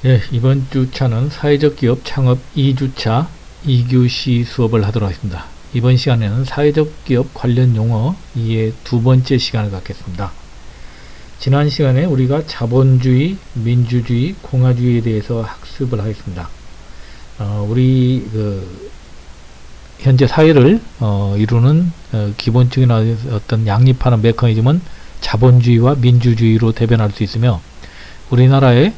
예, 이번 주차는 사회적 기업 창업 2주차 2교시 수업을 하도록 하겠습니다. 이번 시간에는 사회적 기업 관련 용어 2의 두 번째 시간을 갖겠습니다. 지난 시간에 우리가 자본주의, 민주주의, 공화주의에 대해서 학습을 하겠습니다. 우리 현재 사회를 이루는 기본적인 어떤 양립하는 메커니즘은 자본주의와 민주주의로 대변할 수 있으며, 우리나라의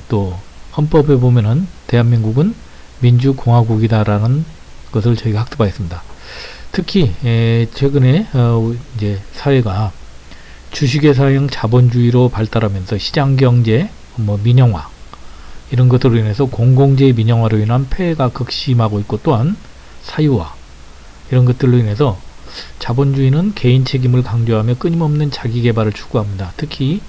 또 헌법에 보면은 대한민국은 민주공화국이다라는 것을 저희가 학습하였습니다. 특히 최근에 이제 사회가 주식의 사용 자본주의로 발달하면서 시장경제, 민영화 이런 것들로 인해서 공공재의 민영화로 인한 폐해가 극심하고 있고, 또한 사유화 이런 것들로 인해서 자본주의는 개인 책임을 강조하며 끊임없는 자기개발을 추구합니다. 특히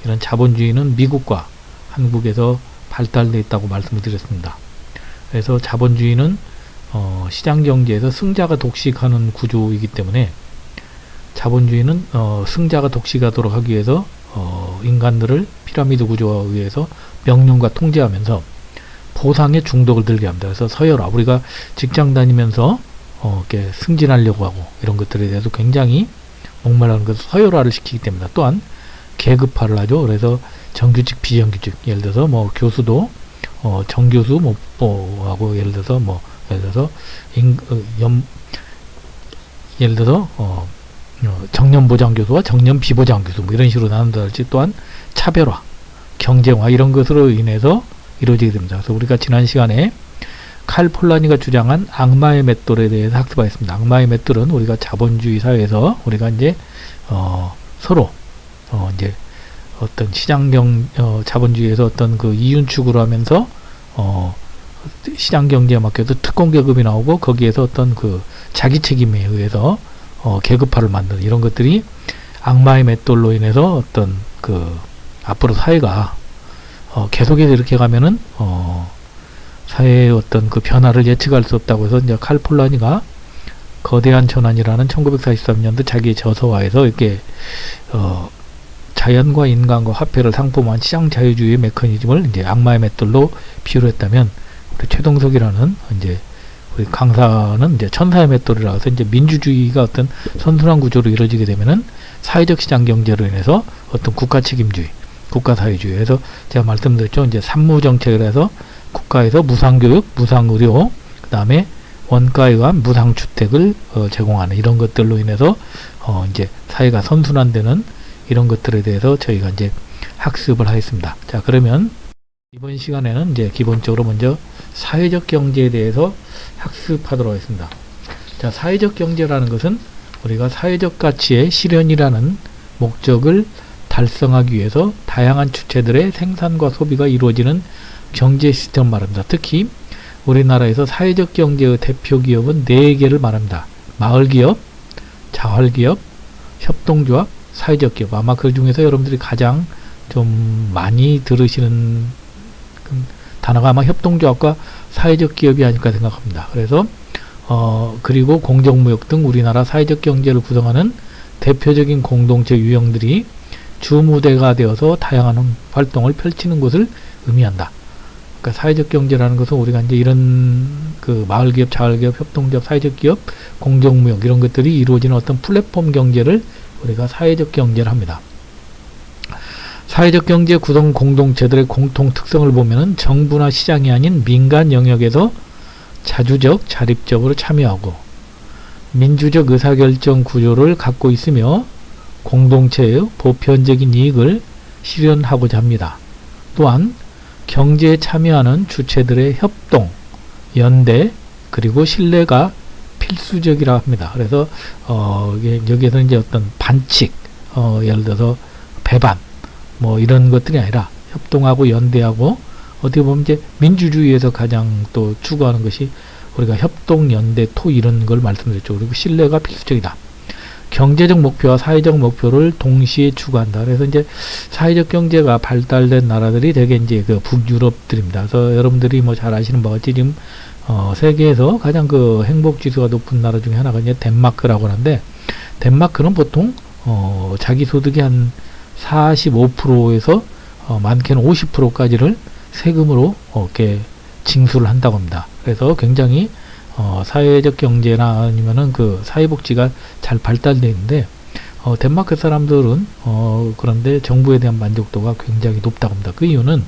이런 자본주의는 미국과 한국에서 발달되어 있다고 말씀을 드렸습니다. 그래서 자본주의는 시장경제에서 승자가 독식하는 구조이기 때문에 자본주의는 승자가 독식하도록 하기 위해서 인간들을 피라미드 구조에 의해서 명령과 통제하면서 보상에 중독을 들게 합니다. 그래서 서열화, 우리가 직장 다니면서 이렇게 승진하려고 하고 이런 것들에 대해서 굉장히 목말라는 것을 서열화를 시키기 때문에, 또한 계급화를 하죠. 그래서 정규직, 비정규직, 예를 들어서 교수도 정교수 하고, 예를 들어서 정년보장교수와 정년비보장교수 이런 식으로 나눈다든지, 또한 차별화, 경쟁화 이런 것으로 인해서 이루어지게 됩니다. 그래서 우리가 지난 시간에 칼 폴라니가 주장한 악마의 맷돌에 대해서 학습하였습니다. 악마의 맷돌은 우리가 자본주의 사회에서 우리가 이제 서로 이제 어떤 자본주의에서 어떤 그 이윤축으로 하면서 시장경제에 맡겨서 특권계급이 나오고, 거기에서 어떤 그 자기 책임에 의해서 계급화를 만드는 이런 것들이 악마의 맷돌로 인해서 어떤 그 앞으로 사회가 계속해서 이렇게 가면은 사회의 어떤 그 변화를 예측할 수 없다고 해서, 이제 칼 폴라니가 거대한 전환이라는 1943년도 자기의 저서화에서 이렇게 자연과 인간과 화폐를 상품화한 시장 자유주의의 메커니즘을 이제 악마의 맷돌로 비유를 했다면, 우리 최동석이라는 이제 우리 강사는 이제 천사의 맷돌이라 해서, 이제 민주주의가 어떤 선순환 구조로 이루어지게 되면은 사회적 시장 경제로 인해서 어떤 국가 책임주의, 국가 사회주의에서 제가 말씀드렸죠. 이제 산무 정책을 해서 국가에서 무상교육, 무상의료, 그 다음에 원가에 의한 무상주택을 제공하는 이런 것들로 인해서 이제 사회가 선순환되는 이런 것들에 대해서 저희가 이제 학습을 하겠습니다. 자, 그러면 이번 시간에는 이제 기본적으로 먼저 사회적 경제에 대해서 학습하도록 하겠습니다. 자, 사회적 경제라는 것은 우리가 사회적 가치의 실현이라는 목적을 달성하기 위해서 다양한 주체들의 생산과 소비가 이루어지는 경제 시스템을 말합니다. 특히 우리나라에서 사회적 경제의 대표 기업은 4개를 말합니다. 마을기업, 자활기업, 협동조합, 사회적 기업. 아마 그 중에서 여러분들이 가장 좀 많이 들으시는 단어가 아마 협동조합과 사회적 기업이 아닐까 생각합니다. 그래서 그리고 공정무역 등 우리나라 사회적 경제를 구성하는 대표적인 공동체 유형들이 주무대가 되어서 다양한 활동을 펼치는 것을 의미한다. 그러니까 사회적 경제라는 것은 우리가 이제 이런 그 마을기업, 자활기업, 협동조합, 사회적 기업, 공정무역 이런 것들이 이루어지는 어떤 플랫폼 경제를 우리가 사회적 경제를 합니다. 사회적 경제 구성 공동체들의 공통 특성을 보면은 정부나 시장이 아닌 민간 영역에서 자주적, 자립적으로 참여하고 민주적 의사결정 구조를 갖고 있으며 공동체의 보편적인 이익을 실현하고자 합니다. 또한 경제에 참여하는 주체들의 협동, 연대, 그리고 신뢰가 필수적이라 합니다. 그래서 여기에서 이제 어떤 반칙, 예를 들어서 배반, 이런 것들이 아니라 협동하고 연대하고, 어떻게 보면 이제 민주주의에서 가장 또 추구하는 것이 우리가 협동, 연대, 토 이런 걸 말씀드렸죠. 그리고 신뢰가 필수적이다. 경제적 목표와 사회적 목표를 동시에 추구한다. 그래서 이제 사회적 경제가 발달된 나라들이 대개 이제 그 북유럽들입니다. 그래서 여러분들이 잘 아시는 바와 같이 지금 세계에서 가장 그 행복 지수가 높은 나라 중에 하나가 이제 덴마크라고 하는데, 덴마크는 보통 자기 소득의 한 45%에서 많게는 50%까지를 세금으로 이렇게 징수를 한다고 합니다. 그래서 굉장히 사회적 경제나 아니면은 그 사회복지가 잘 발달되어 있는데 덴마크 사람들은 그런데 정부에 대한 만족도가 굉장히 높다고 합니다. 그 이유는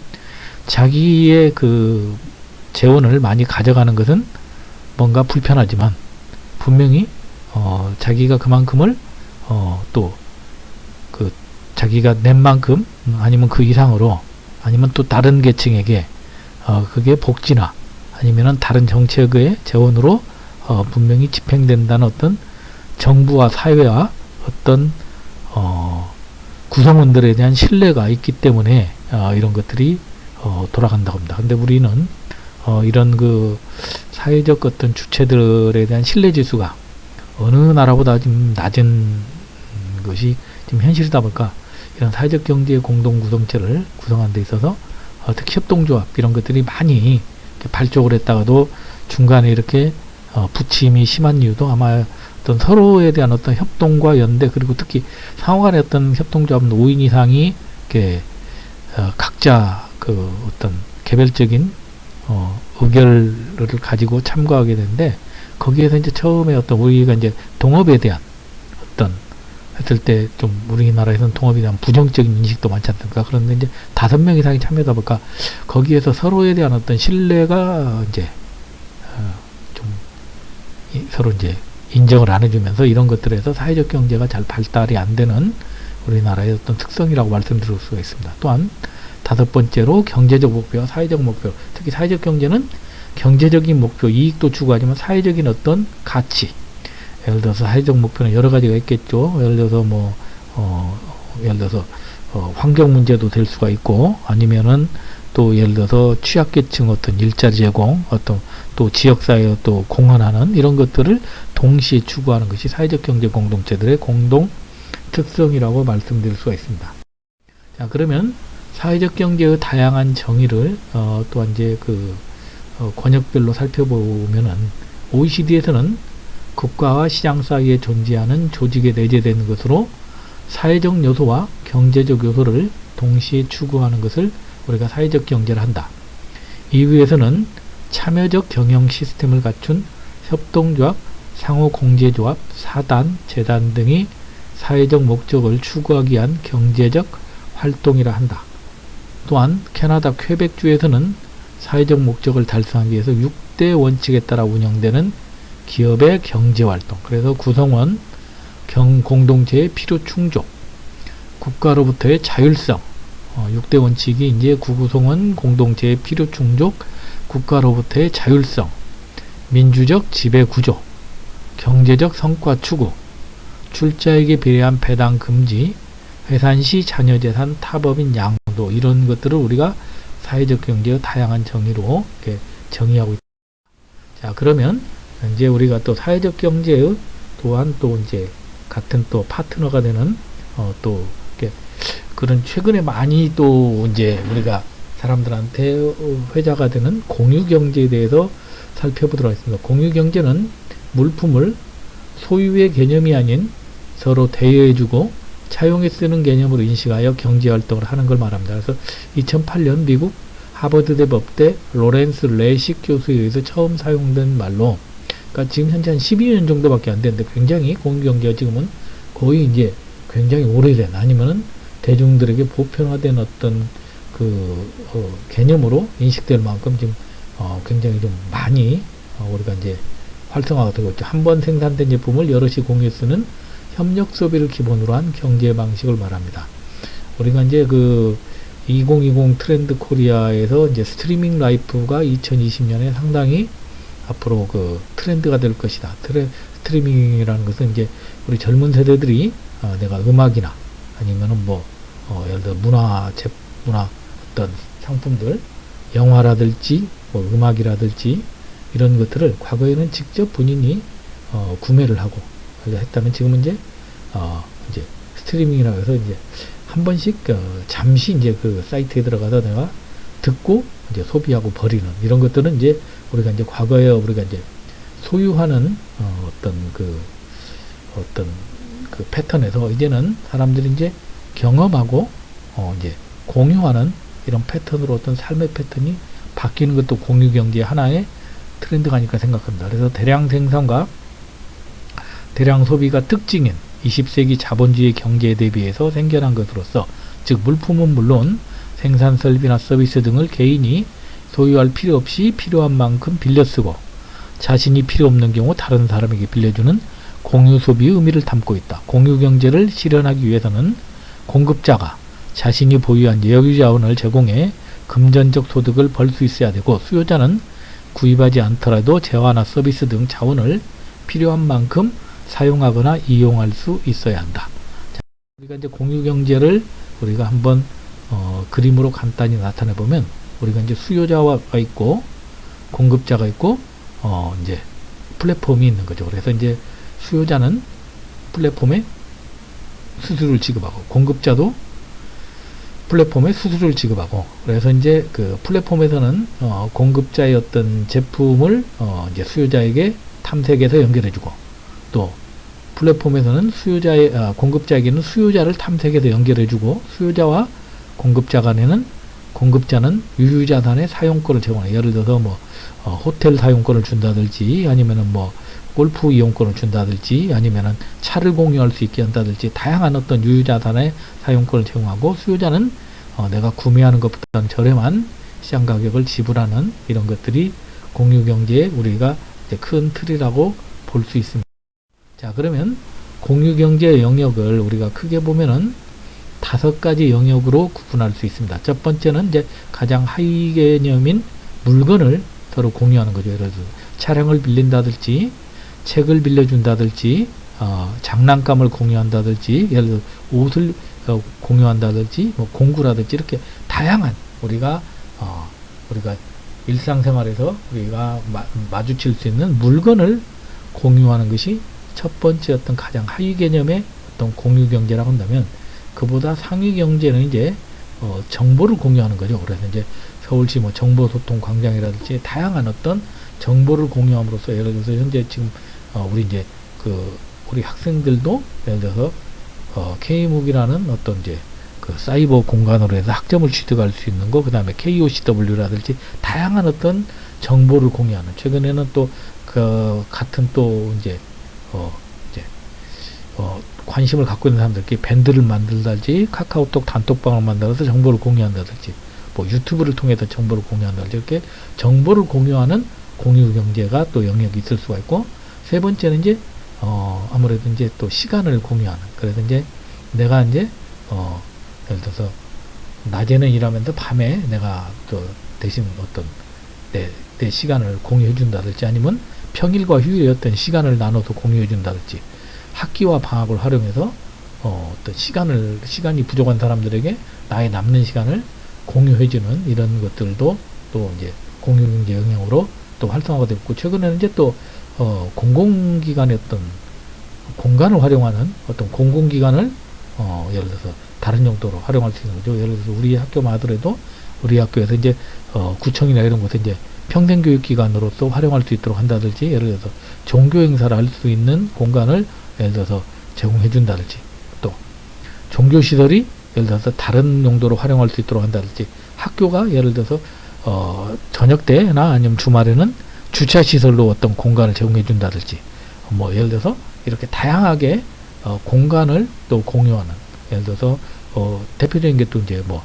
자기의 그 재원을 많이 가져가는 것은 뭔가 불편하지만 분명히 자기가 그만큼을 또 그 자기가 낸 만큼 아니면 그 이상으로 아니면 또 다른 계층에게 그게 복지나 아니면은 다른 정책의 재원으로 분명히 집행된다는 어떤 정부와 사회와 어떤 구성원들에 대한 신뢰가 있기 때문에 이런 것들이 돌아간다고 합니다. 근데 우리는 이런 그 사회적 어떤 주체들에 대한 신뢰 지수가 어느 나라보다 좀 낮은 것이 지금 현실이다 보니까 이런 사회적 경제의 공동 구성체를 구성하는 데 있어서 특히 협동조합 이런 것들이 많이 발족을 했다가도 중간에 이렇게 부침이 심한 이유도 아마 어떤 서로에 대한 어떤 협동과 연대 그리고 특히 상호간의 어떤 협동조합은 5인 이상이 이렇게 각자 그 어떤 개별적인 의결을 가지고 참가하게 되는데 거기에서 이제 처음에 어떤 우리가 이제 동업에 대한 어떤 했을 때 좀 우리나라에서는 동업에 대한 부정적인 인식도 많지 않습니까? 그런데 이제 5명 이상이 참여하다 보니까 거기에서 서로에 대한 어떤 신뢰가 이제 좀 서로 이제 인정을 안 해주면서 이런 것들에서 사회적 경제가 잘 발달이 안 되는 우리나라의 어떤 특성이라고 말씀드릴 수가 있습니다. 또한 5번째로 경제적 목표, 사회적 목표. 특히 사회적 경제는 경제적인 목표, 이익도 추구하지만 사회적인 어떤 가치. 예를 들어서 사회적 목표는 여러 가지가 있겠죠. 예를 들어서 환경 문제도 될 수가 있고, 아니면은 또 예를 들어서 취약계층 어떤 일자리 제공, 어떤 또 지역사회에 또 공헌하는 이런 것들을 동시에 추구하는 것이 사회적 경제 공동체들의 공동 특성이라고 말씀드릴 수가 있습니다. 자, 그러면 사회적 경제의 다양한 정의를 또한 이제 그 권역별로 살펴보면은 OECD에서는 국가와 시장 사이에 존재하는 조직에 내재되는 것으로 사회적 요소와 경제적 요소를 동시에 추구하는 것을 우리가 사회적 경제를 한다. 이후에서는 참여적 경영 시스템을 갖춘 협동조합, 상호공제조합, 사단, 재단 등이 사회적 목적을 추구하기 위한 경제적 활동이라 한다. 또한 캐나다 퀘벡주에서는 사회적 목적을 달성하기 위해서 6대 원칙에 따라 운영되는 기업의 경제활동, 그래서 구성원, 공동체의 필요 충족, 국가로부터의 자율성, 6대 원칙이 이제 구구성원 공동체의 필요 충족, 국가로부터의 자율성, 민주적 지배 구조, 경제적 성과 추구, 출자에게 비례한 배당 금지, 회산시 자녀재산 타법인 양도, 이런 것들을 우리가 사회적 경제의 다양한 정의로 이렇게 정의하고 있다. 자, 그러면 이제 우리가 또 사회적 경제의 또한 또 이제 같은 또 파트너가 되는 또 이렇게 그런 최근에 많이 또 이제 우리가 사람들한테 회자가 되는 공유경제에 대해서 살펴보도록 하겠습니다. 공유경제는 물품을 소유의 개념이 아닌 서로 대여해주고 차용해 쓰는 개념으로 인식하여 경제활동을 하는 걸 말합니다. 그래서 2008년 미국 하버드대 법대 로렌스 레식 교수에 의해서 처음 사용된 말로, 그러니까 지금 현재 한 12년 정도밖에 안 됐는데 굉장히 공유경제가 지금은 거의 이제 굉장히 오래된 아니면은 대중들에게 보편화된 어떤 그 개념으로 인식될 만큼 지금 굉장히 좀 많이 우리가 이제 활성화가 되고 있죠. 한 번 생산된 제품을 여럿이 공유해 쓰는 협력 소비를 기본으로 한 경제 방식을 말합니다. 우리가 이제 그 2020 트렌드 코리아에서 이제 스트리밍 라이프가 2020년에 상당히 앞으로 그 트렌드가 될 것이다. 스트리밍이라는 것은 이제 우리 젊은 세대들이 내가 음악이나 아니면은 예를 들어 문화 어떤 상품들, 영화라든지 음악이라든지 이런 것들을 과거에는 직접 본인이 구매를 하고 했다면 지금은 이제 스트리밍이라고 해서 이제 한 번씩 잠시 이제 그 사이트에 들어가서 내가 듣고 이제 소비하고 버리는 이런 것들은 이제 우리가 이제 과거에 우리가 이제 소유하는 어떤 그 패턴에서 이제는 사람들이 이제 경험하고 이제 공유하는 이런 패턴으로 어떤 삶의 패턴이 바뀌는 것도 공유경제의 하나의 트렌드가 아닐까 생각합니다. 그래서 대량 생산과 대량 소비가 특징인 20세기 자본주의 경제에 대비해서 생겨난 것으로서, 즉 물품은 물론 생산 설비나 서비스 등을 개인이 소유할 필요 없이 필요한 만큼 빌려 쓰고 자신이 필요 없는 경우 다른 사람에게 빌려주는 공유 소비의 의미를 담고 있다. 공유 경제를 실현하기 위해서는 공급자가 자신이 보유한 여유 자원을 제공해 금전적 소득을 벌 수 있어야 되고, 수요자는 구입하지 않더라도 재화나 서비스 등 자원을 필요한 만큼 사용하거나 이용할 수 있어야 한다. 자, 우리가 이제 공유 경제를 우리가 한번 그림으로 간단히 나타내 보면, 우리가 이제 수요자가 있고 공급자가 있고 이제 플랫폼이 있는 거죠. 그래서 이제 수요자는 플랫폼에 수수료를 지급하고 공급자도 플랫폼에 수수료를 지급하고, 그래서 이제 그 플랫폼에서는 공급자의 어떤 제품을 이제 수요자에게 탐색해서 연결해주고, 또 플랫폼에서는 공급자에게는 수요자를 탐색해서 연결해주고, 수요자와 공급자 간에는 공급자는 유유자산의 사용권을 제공해. 예를 들어서 뭐 호텔 사용권을 준다든지, 아니면은 뭐 골프 이용권을 준다든지, 아니면은 차를 공유할 수 있게 한다든지, 다양한 어떤 유유자산의 사용권을 제공하고, 수요자는 내가 구매하는 것보다는 저렴한 시장 가격을 지불하는 이런 것들이 공유경제의 우리가 이제 큰 틀이라고 볼 수 있습니다. 자, 그러면 공유경제 영역을 우리가 크게 보면은 5가지 영역으로 구분할 수 있습니다. 첫 번째는 이제 가장 하위 개념인 물건을 서로 공유하는 거죠. 예를 들어서 차량을 빌린다든지, 책을 빌려준다든지, 장난감을 공유한다든지, 예를 들어 옷을 공유한다든지, 뭐 공구라든지, 이렇게 다양한 우리가 일상생활에서 우리가 마주칠 수 있는 물건을 공유하는 것이 첫 번째 어떤 가장 하위 개념의 어떤 공유 경제라고 한다면, 그보다 상위 경제는 이제 정보를 공유하는 거죠. 그래서 이제 서울시 뭐 정보소통 광장이라든지 다양한 어떤 정보를 공유함으로써, 예를 들어서 현재 지금 우리 학생들도 예를 들어서 K무기라는 어떤 이제 그 사이버 공간으로 해서 학점을 취득할 수 있는 거, 그 다음에 KOCW라든지 다양한 어떤 정보를 공유하는, 최근에는 또 그 같은 또 이제 관심을 갖고 있는 사람들끼리 밴드를 만들다든지, 카카오톡 단톡방을 만들어서 정보를 공유한다든지, 뭐 유튜브를 통해서 정보를 공유한다든지, 이렇게 정보를 공유하는 공유 경제가 또 영역이 있을 수가 있고, 세 번째는 이제 아무래도 이제 또 시간을 공유하는, 그래서 이제 내가 이제 예를 들어서 낮에는 일하면서 밤에 내가 또 대신 어떤 내 시간을 공유해 준다든지, 아니면 평일과 휴일에 어떤 시간을 나눠서 공유해 준다든지, 학기와 방학을 활용해서 어떤 시간이 부족한 사람들에게 나의 남는 시간을 공유해주는 이런 것들도 또 이제 공유경제 영역으로 또 활성화가 됐고, 최근에는 이제 또 공공기관의 어떤 공간을 활용하는 어떤 공공기관을 예를 들어서 다른 용도로 활용할 수 있는 거죠. 예를 들어서 우리 학교만 하더라도 우리 학교에서 이제 구청이나 이런 곳에 이제 평생교육기관으로서 활용할 수 있도록 한다든지, 예를 들어서 종교 행사를 할 수 있는 공간을 예를 들어서 제공해 준다든지, 또 종교시설이 예를 들어서 다른 용도로 활용할 수 있도록 한다든지, 학교가 예를 들어서 저녁 때나 아니면 주말에는 주차시설로 어떤 공간을 제공해 준다든지, 뭐 예를 들어서 이렇게 다양하게 공간을 또 공유하는, 예를 들어서 대표적인 게 또 이제 뭐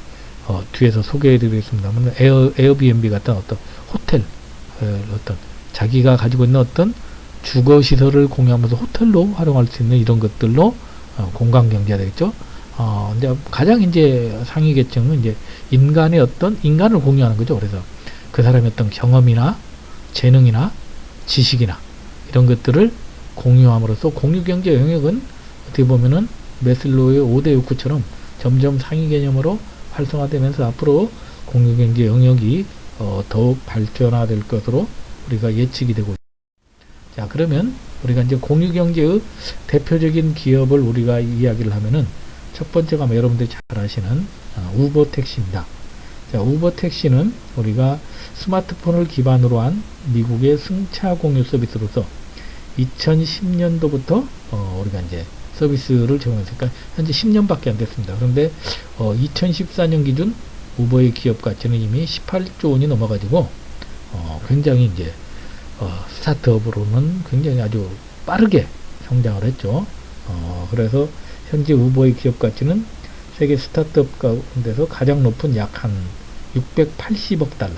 뒤에서 소개해 드리겠습니다만, 에어비앤비 같은 어떤 호텔, 어떤 자기가 가지고 있는 어떤 주거 시설을 공유하면서 호텔로 활용할 수 있는 이런 것들로 공간 경제가 되겠죠. 이제 가장 이제 상위 계층은 이제 인간을 공유하는 거죠. 그래서 그 사람의 어떤 경험이나 재능이나 지식이나 이런 것들을 공유함으로써 공유 경제 영역은 어떻게 보면은 메슬로우의 5대 욕구처럼 점점 상위 개념으로 활성화되면서 앞으로 공유 경제 영역이 더욱 발전화될 것으로 우리가 예측이 되고 있습니다. 자, 그러면 우리가 이제 공유 경제의 대표적인 기업을 우리가 이야기를 하면은 첫 번째가 뭐 여러분들이 잘 아시는 우버 택시입니다. 자, 우버 택시는 우리가 스마트폰을 기반으로 한 미국의 승차 공유 서비스로서 2010년도부터 우리가 이제 서비스를 제공했으니까 현재 10년밖에 안 됐습니다. 그런데 2014년 기준 우버의 기업 가치는 이미 18조 원이 넘어가지고 굉장히 이제 스타트업으로는 굉장히 아주 빠르게 성장을 했죠. 그래서 현재 우버의 기업 가치는 세계 스타트업 가운데서 가장 높은 약 한 680억 달러,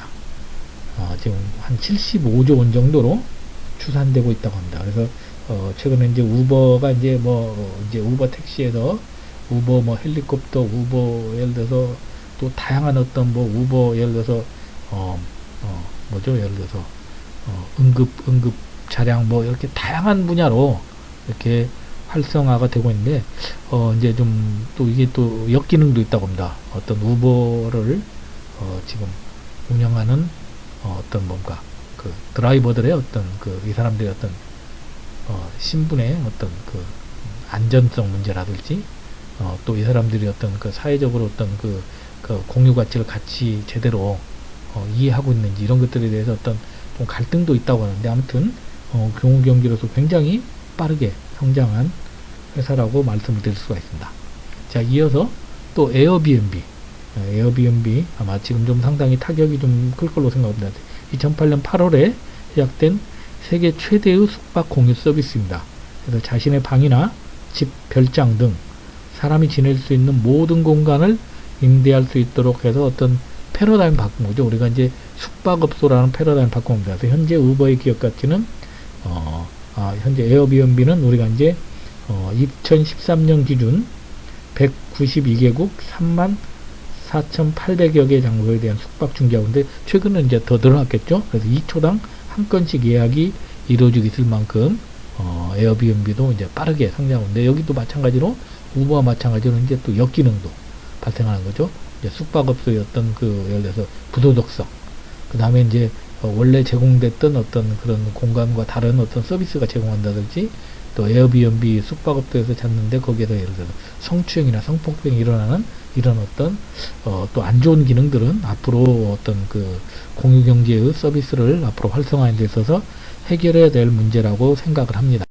지금 한 75조 원 정도로 추산되고 있다고 합니다. 그래서 최근에 이제 우버가 이제 이제 우버 택시에서 우버 헬리콥터, 우버 예를 들어서 또 다양한 어떤 우버 예를 들어서 예를 들어서 응급 차량 이렇게 다양한 분야로 이렇게 활성화가 되고 있는데 이제 좀 또 이게 또 역기능도 있다고 합니다. 어떤 우버를 지금 운영하는 어떤 뭔가 그 드라이버들의 어떤 이 사람들의 어떤 신분의 어떤 그 안전성 문제라든지 또 이 사람들이 어떤 그 사회적으로 어떤 그 공유 가치를 같이 제대로 이해하고 있는지 이런 것들에 대해서 어떤 좀 갈등도 있다고 하는데 아무튼 경우 경기로서 굉장히 빠르게 성장한 회사라고 말씀을 드릴 수가 있습니다. 자, 이어서 또 에어비앤비 아마 지금 좀 상당히 타격이 좀 클 걸로 생각합니다. 2008년 8월에 시작된 세계 최대의 숙박 공유 서비스입니다. 그래서 자신의 방이나 집, 별장 등 사람이 지낼 수 있는 모든 공간을 임대할 수 있도록 해서 어떤 패러다임 바꾼 거죠. 우리가 이제 숙박업소라는 패러다임 바꾼 겁니다. 그래서 현재 우버의 기업 가치는 현재 에어비앤비는 우리가 이제 2013년 기준 192개국 34,800여 개 장소에 대한 숙박 중개하고 있는데 최근에 이제 더 늘어났겠죠. 그래서 2초당 한 건씩 예약이 이루어지고 있을 만큼 에어비앤비도 이제 빠르게 성장하고 있는데 여기도 마찬가지로 우버와 마찬가지로 이제 또 역기능도 발생하는 거죠. 이제 숙박업소의 어떤 예를 들어서 부도덕성, 그 다음에 이제 원래 제공됐던 어떤 그런 공간과 다른 어떤 서비스가 제공한다든지 또 에어비앤비 숙박업소에서 잤는데 거기에서 예를 들어서 성추행이나 성폭행이 일어나는 이런 어떤 또 안 좋은 기능들은 앞으로 어떤 그 공유경제의 서비스를 앞으로 활성화하는 데 있어서 해결해야 될 문제라고 생각을 합니다.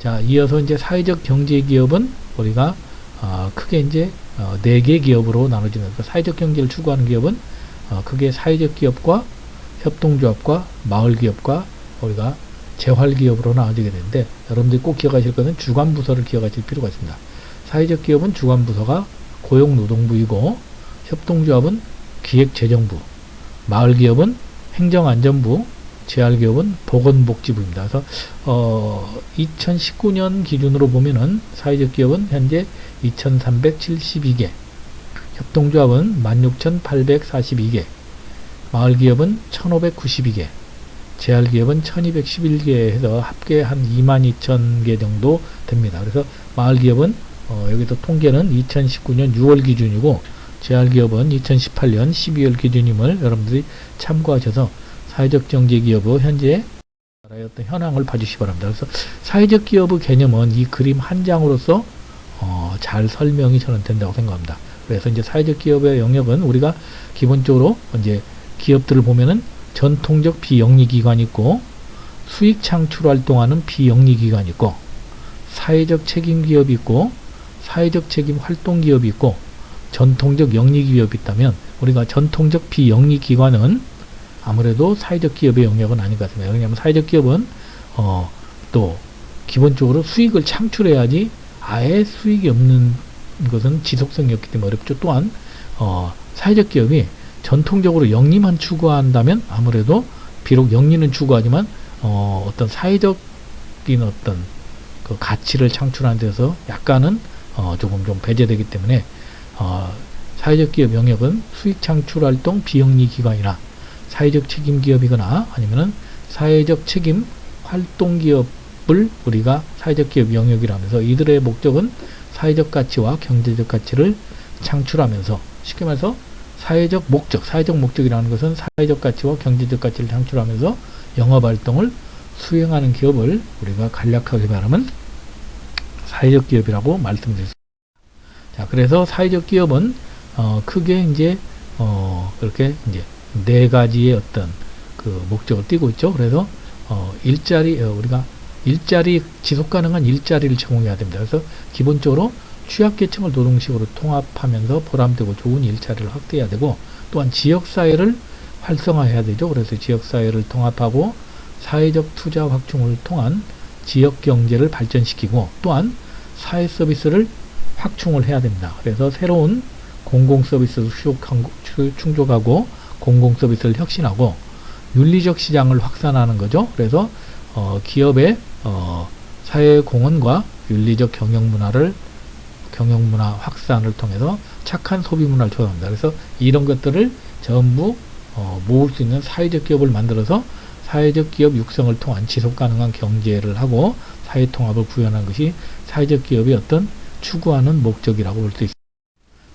자, 이어서 이제 사회적 경제 기업은 우리가 크게 이제 4개 기업으로 나눠지면서 사회적 경제를 추구하는 기업은 크게 사회적 기업과 협동조합과 마을기업과 우리가 재활기업으로 나눠지게 되는데 여러분들이 꼭 기억하실 것은 주관부서를 기억하실 필요가 있습니다. 사회적 기업은 주관부서가 고용노동부이고 협동조합은 기획재정부, 마을기업은 행정안전부, 재활기업은 보건복지부입니다. 그래서 2019년 기준으로 보면은 사회적 기업은 현재 2,372개, 협동조합은 16,842개, 마을기업은 1,592개, 재활기업은 1,211개 해서 합계 한 22,000개 정도 됩니다. 그래서 마을기업은 여기서 통계는 2019년 6월 기준이고 재활기업은 2018년 12월 기준임을 여러분들이 참고하셔서 사회적 경제기업의 현재 어떤 현황을 봐주시기 바랍니다. 그래서 사회적 기업의 개념은 이 그림 한 장으로서 잘 설명이 저는 된다고 생각합니다. 그래서 이제 사회적 기업의 영역은 우리가 기본적으로 이제 기업들을 보면은 전통적 비영리기관이 있고 수익 창출 활동하는 비영리기관이 있고 사회적 책임 기업이 있고 사회적 책임 활동 기업이 있고 전통적 영리 기업이 있다면 우리가 전통적 비영리 기관은 아무래도 사회적 기업의 영역은 아닌 것 같습니다. 왜냐하면 사회적 기업은 또 기본적으로 수익을 창출해야지 아예 수익이 없는 것은 지속성이 없기 때문에 어렵죠. 또한 사회적 기업이 전통적으로 영리만 추구한다면 아무래도 비록 영리는 추구하지만 어떤 사회적인 어떤 그 가치를 창출하는 데서 약간은 조금 좀 배제되기 때문에 사회적 기업 영역은 수익 창출 활동 비영리 기관이나 사회적 책임 기업이거나 아니면은 사회적 책임 활동 기업을 우리가 사회적 기업 영역이라면서 이들의 목적은 사회적 가치와 경제적 가치를 창출하면서 쉽게 말해서 사회적 목적이라는 것은 사회적 가치와 경제적 가치를 창출하면서 영업 활동을 수행하는 기업을 우리가 간략하게 말하면 사회적 기업이라고 말씀드렸습니다. 자, 그래서 사회적 기업은 크게 이제 그렇게 이제 4가지의 어떤 그 목적을 띠고 있죠. 그래서 우리가 지속 가능한 일자리를 제공해야 됩니다. 그래서 기본적으로 취약계층을 노동식으로 통합하면서 보람되고 좋은 일자리를 확대해야 되고, 또한 지역사회를 활성화해야 되죠. 그래서 지역사회를 통합하고 사회적 투자 확충을 통한 지역경제를 발전시키고, 또한 사회서비스를 확충을 해야 됩니다. 그래서 새로운 공공서비스를 충족하고 공공서비스를 혁신하고 윤리적 시장을 확산하는 거죠. 그래서 기업의 사회공헌과 윤리적 경영문화 확산을 통해서 착한 소비문화를 조성합니다. 그래서 이런 것들을 전부 모을 수 있는 사회적 기업을 만들어서 사회적 기업 육성을 통한 지속가능한 경제를 하고 사회통합을 구현하는 것이 사회적 기업의 어떤 추구하는 목적이라고 볼 수 있습니다.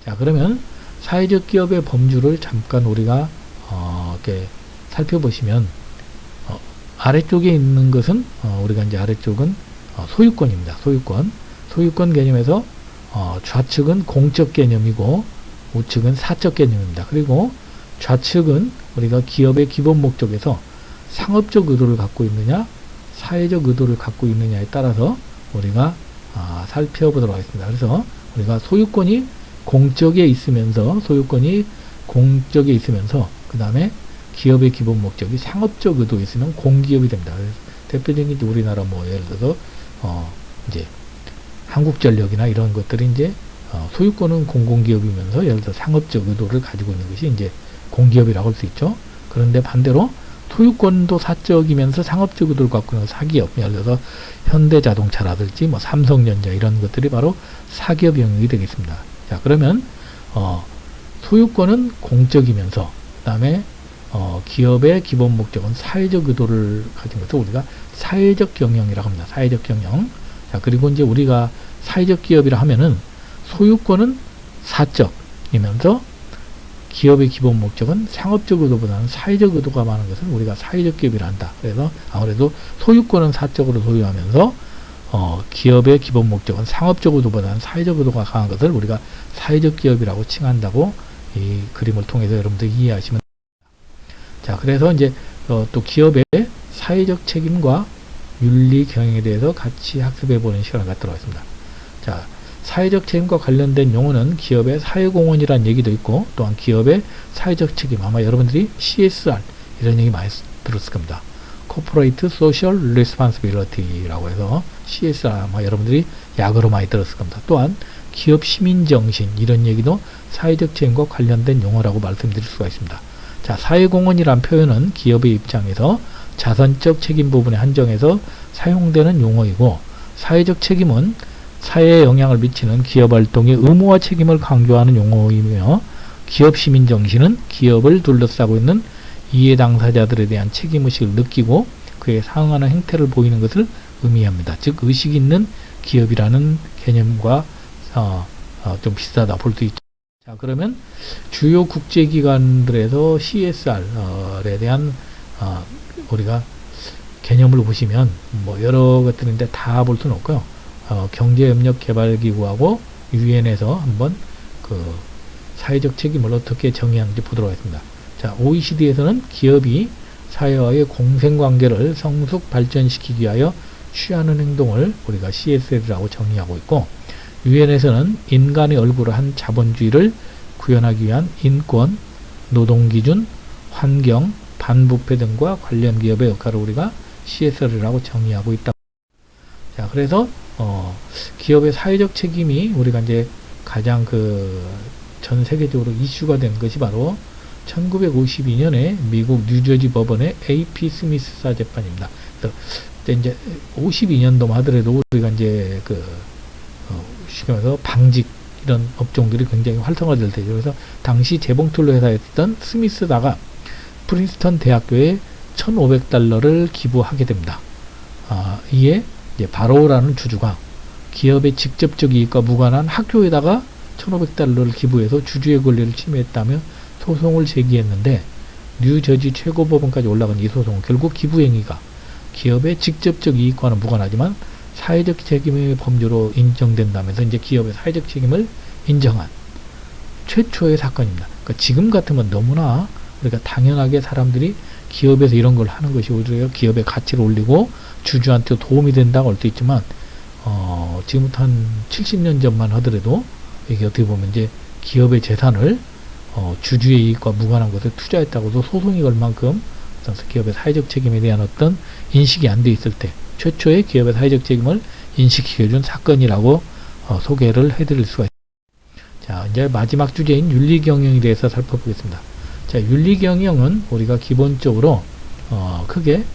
자, 그러면 사회적 기업의 범주를 잠깐 우리가 이렇게 살펴보시면, 아래쪽에 있는 것은 우리가 이제 아래쪽은 소유권입니다. 소유권 개념에서 좌측은 공적 개념이고 우측은 사적 개념입니다. 그리고 좌측은 우리가 기업의 기본 목적에서 상업적 의도를 갖고 있느냐 사회적 의도를 갖고 있느냐에 따라서 우리가 살펴보도록 하겠습니다. 그래서 우리가 소유권이 공적에 있으면서 그 다음에 기업의 기본 목적이 상업적 의도에 있으면 공기업이 됩니다. 대표적인 우리나라 예를 들어서 이제 한국전력이나 이런 것들이 이제 소유권은 공공기업이면서 예를 들어 상업적 의도를 가지고 있는 것이 이제 공기업이라고 할 수 있죠. 그런데 반대로 소유권도 사적이면서 상업적 의도를 갖고 있는 사기업, 예를 들어서 현대자동차라든지 삼성전자 이런 것들이 바로 사기업 영역이 되겠습니다. 자, 그러면 소유권은 공적이면서 그 다음에 기업의 기본 목적은 사회적 의도를 가진 것을 우리가 사회적 경영이라고 합니다. 사회적 경영. 자, 그리고 이제 우리가 사회적 기업이라 하면은 소유권은 사적이면서 기업의 기본 목적은 상업적 의도보다는 사회적 의도가 많은 것을 우리가 사회적 기업이라 한다. 그래서 아무래도 소유권은 사적으로 소유하면서 기업의 기본 목적은 상업적 의도보다는 사회적 의도가 강한 것을 우리가 사회적 기업이라고 칭한다고 이 그림을 통해서 여러분들 이해하시면 됩니다. 자, 그래서 이제 또 기업의 사회적 책임과 윤리 경영에 대해서 같이 학습해 보는 시간을 갖도록 하겠습니다. 자, 사회적 책임과 관련된 용어는 기업의 사회공헌이라는 얘기도 있고, 또한 기업의 사회적 책임, 아마 여러분들이 CSR 이런 얘기 많이 들었을 겁니다. Corporate Social Responsibility라고 해서 CSR 아마 여러분들이 약어로 많이 들었을 겁니다. 또한 기업 시민정신 이런 얘기도 사회적 책임과 관련된 용어라고 말씀드릴 수가 있습니다. 자, 사회공헌이란 표현은 기업의 입장에서 자선적 책임 부분에 한정해서 사용되는 용어이고, 사회적 책임은 사회에 영향을 미치는 기업 활동의 의무와 책임을 강조하는 용어이며, 기업 시민 정신은 기업을 둘러싸고 있는 이해 당사자들에 대한 책임의식을 느끼고 그에 상응하는 행태를 보이는 것을 의미합니다. 즉 의식 있는 기업이라는 개념과 좀 비슷하다 볼 수 있죠. 자, 그러면 주요 국제기관들에서 CSR에 대한 우리가 개념을 보시면 여러 것들인데 다 볼 수는 없고요. 경제협력개발기구하고 유엔에서 한번 그 사회적 책임을 어떻게 정의하는지 보도록 하겠습니다. 자, OECD에서는 기업이 사회와의 공생관계를 성숙 발전시키기 위하여 취하는 행동을 우리가 CSR이라고 정의하고 있고, 유엔에서는 인간의 얼굴을 한 자본주의를 구현하기 위한 인권, 노동기준, 환경, 반부패 등과 관련 기업의 역할을 우리가 CSR이라고 정의하고 있다. 자, 그래서 기업의 사회적 책임이 우리가 이제 가장 전 세계적으로 이슈가 된 것이 바로 1952년에 미국 뉴저지 법원의 A.P. 스미스사 재판입니다. 그래서 이제 52년도만 하더라도 우리가 이제 쉽게 말해서 방직 이런 업종들이 굉장히 활성화될 때죠. 그래서 당시 재봉틀로 회사였던 스미스사가 프린스턴 대학교에 $1,500를 기부하게 됩니다. 이에 이제 바로우라는 주주가 기업의 직접적 이익과 무관한 학교에다가 $1,500를 기부해서 주주의 권리를 침해했다며 소송을 제기했는데, 뉴저지 최고법원까지 올라간 이 소송은 결국 기부행위가 기업의 직접적 이익과는 무관하지만 사회적 책임의 범주로 인정된다면서 이제 기업의 사회적 책임을 인정한 최초의 사건입니다. 그러니까 지금 같으면 너무나 우리가 당연하게 사람들이 기업에서 이런 걸 하는 것이 오히려 기업의 가치를 올리고 주주한테 도움이 된다고 할 수 있지만, 지금부터 한 70년 전만 하더라도 이게 어떻게 보면 이제 기업의 재산을 주주의 이익과 무관한 것에 투자했다고도 소송이 걸 만큼 기업의 사회적 책임에 대한 어떤 인식이 안 돼 있을 때 최초의 기업의 사회적 책임을 인식시켜준 사건이라고 소개를 해드릴 수가 있습니다. 자, 이제 마지막 주제인 윤리경영에 대해서 살펴보겠습니다. 자, 윤리경영은 우리가 기본적으로 크게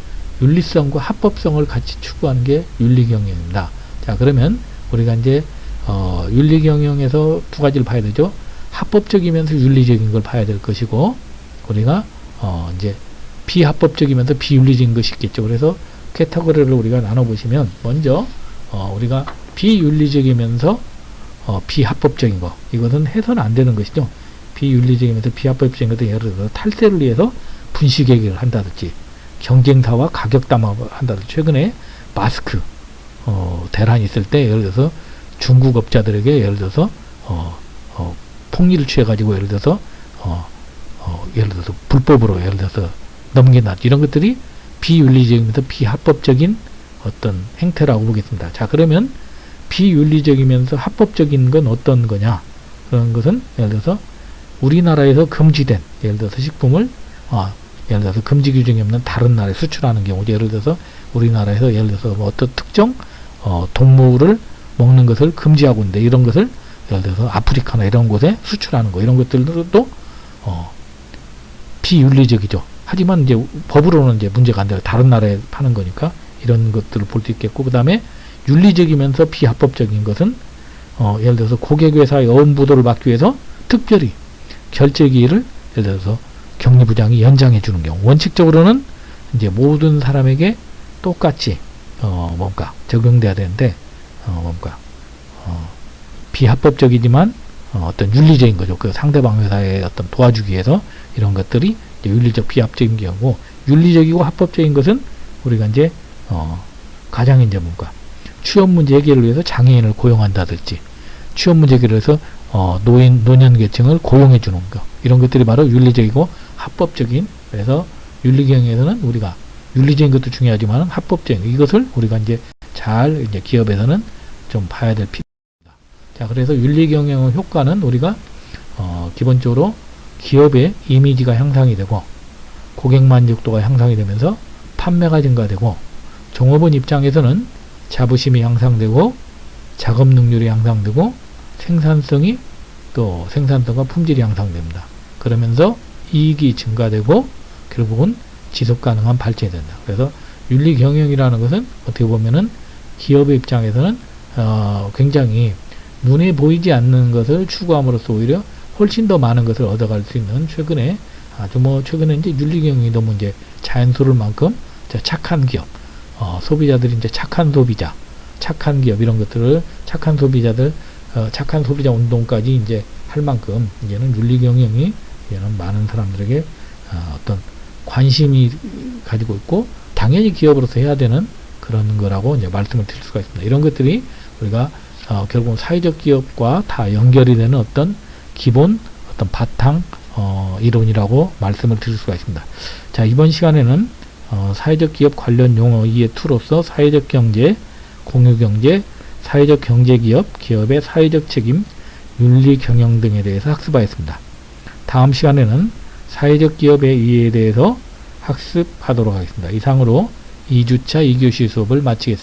윤리성과 합법성을 같이 추구하는 게 윤리경영입니다. 자, 그러면 우리가 이제 윤리경영에서 두 가지를 봐야 되죠. 합법적이면서 윤리적인 걸 봐야 될 것이고, 우리가 이제 비합법적이면서 비윤리적인 것이 있겠죠. 그래서 카테고리를 우리가 나눠보시면, 먼저 우리가 비윤리적이면서 비합법적인 거, 이것은 해서는 안 되는 것이죠. 비윤리적이면서 비합법적인 것도 예를 들어서 탈세를 위해서 분식회계를 한다든지, 경쟁사와 가격 담합을 한다든지, 최근에 마스크 대란이 있을 때 예를 들어서 중국 업자들에게 예를 들어서 폭리를 취해가지고 예를 들어서 불법으로 예를 들어서 넘긴다, 이런 것들이 비윤리적이면서 비합법적인 어떤 행태라고 보겠습니다. 자, 그러면 비윤리적이면서 합법적인 건 어떤 거냐? 그런 것은 예를 들어서 우리나라에서 금지된 예를 들어서 식품을 예를 들어서 금지 규정이 없는 다른 나라에 수출하는 경우, 예를 들어서 우리나라에서 예를 들어서 뭐 어떤 특정 동물을 먹는 것을 금지하고 있는데, 이런 것을 예를 들어서 아프리카나 이런 곳에 수출하는 거, 이런 것들도 비윤리적이죠. 하지만 이제 법으로는 이제 문제가 안 돼요. 다른 나라에 파는 거니까 이런 것들을 볼 수 있겠고, 그 다음에 윤리적이면서 비합법적인 것은 예를 들어서 고객회사의 어음부도를 막기 위해서 특별히 결제기일을 예를 들어서 경리부장이 연장해 주는 경우, 원칙적으로는 이제 모든 사람에게 똑같이 적용돼야 되는데 비합법적이지만 어떤 윤리적인 거죠. 그 상대방 회사에 어떤 도와주기 위해서 이런 것들이 이제 윤리적 비합적인 경우고, 윤리적이고 합법적인 것은 우리가 이제 가장 이제 취업 문제 해결을 위해서 장애인을 고용한다든지, 취업 문제 해결을 위해서 노년 계층을 고용해 주는 거, 이런 것들이 바로 윤리적이고 합법적인. 그래서 윤리경영에서는 우리가 윤리적인 것도 중요하지만 합법적인 이것을 우리가 이제 잘 이제 기업에서는 좀 봐야 될 필요입니다. 자, 그래서 윤리경영의 효과는 우리가 기본적으로 기업의 이미지가 향상이 되고, 고객 만족도가 향상이 되면서 판매가 증가되고, 종업원 입장에서는 자부심이 향상되고, 작업 능률이 향상되고, 생산성과 품질이 향상됩니다. 그러면서 이익이 증가되고 결국은 지속 가능한 발전이 된다. 그래서 윤리 경영이라는 것은 어떻게 보면은 기업의 입장에서는 굉장히 눈에 보이지 않는 것을 추구함으로써 오히려 훨씬 더 많은 것을 얻어갈 수 있는, 최근에 이제 윤리 경영이 너무 이제 자연스러울 만큼 착한 기업, 소비자들이 이제 착한 소비자, 착한 기업, 이런 것들을 착한 소비자 운동까지 이제 할 만큼 이제는 윤리 경영이 이제는 많은 사람들에게 어떤 관심이 가지고 있고, 당연히 기업으로서 해야 되는 그런 거라고 이제 말씀을 드릴 수가 있습니다. 이런 것들이 우리가 결국은 사회적 기업과 다 연결이 되는 어떤 기본 바탕 이론이라고 말씀을 드릴 수가 있습니다. 자, 이번 시간에는 사회적 기업 관련 용어 2의 2로서 사회적 경제, 공유 경제, 사회적 경제 기업, 기업의 사회적 책임, 윤리 경영 등에 대해서 학습하였습니다. 다음 시간에는 사회적 기업의 이해에 대해서 학습하도록 하겠습니다. 이상으로 2주차 2교시 수업을 마치겠습니다.